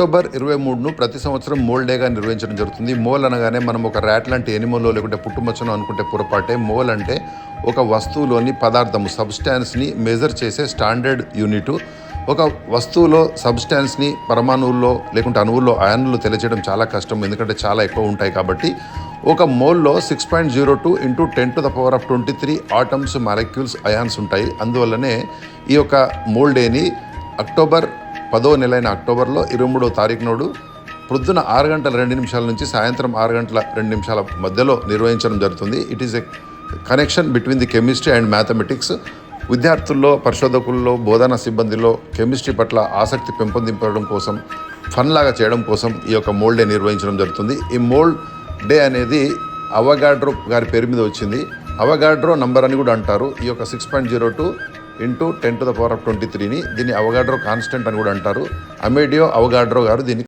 October 23ను ప్రతి సంవత్సరం mole డేగా నిర్వహించడం జరుగుతుంది. మోల్ అనగానే మనం ఒక ర్యాట్ లాంటి ఎనిమల్లో లేకుంటే పుట్టుమచ్చను అనుకుంటే పొరపాటే. మోల్ అంటే ఒక వస్తువులోని పదార్థము సబ్స్టాన్స్ని మెజర్ చేసే స్టాండర్డ్ యూనిట్. ఒక వస్తువులో సబ్స్టాన్స్ని పరమాణువుల్లో లేకుంటే అణువుల్లో అయాన్లు తెలియజేయడం చాలా కష్టం, ఎందుకంటే చాలా ఎక్కువ ఉంటాయి. కాబట్టి ఒక మోల్లో 6.02 ఇంటూ 10⁻23 ఆటమ్స్, మాలిక్యూల్స్, అయాన్స్ ఉంటాయి. అందువల్లనే ఈ యొక్క మోల్ డేని అక్టోబర్ 10వ నెలైన అక్టోబర్లో 23వ తారీఖు నాడు పొద్దున 6:02 నుంచి సాయంత్రం 6:02 మధ్యలో నిర్వహించడం జరుగుతుంది. It is a connection between the chemistry and mathematics. విద్యార్థుల్లో, పరిశోధకుల్లో, బోధనా సిబ్బందిలో కెమిస్ట్రీ పట్ల ఆసక్తి పెంపొందించడం కోసం, ఫన్ లాగా చేయడం కోసం ఈ యొక్క మోల్ డే నిర్వహించడం జరుగుతుంది. ఈ మోల్ డే అనేది అవగాడ్రో గారి పేరు మీద వచ్చింది. అవగాడ్రో నంబర్ అని కూడా అంటారు. ఈ యొక్క 6.02 ఇంటూ 10⁻23ని దీన్ని అవగాడ్రో కాన్స్టెంట్ అని కూడా అంటారు. అమేడియో అవగాడ్రో గారు దీన్ని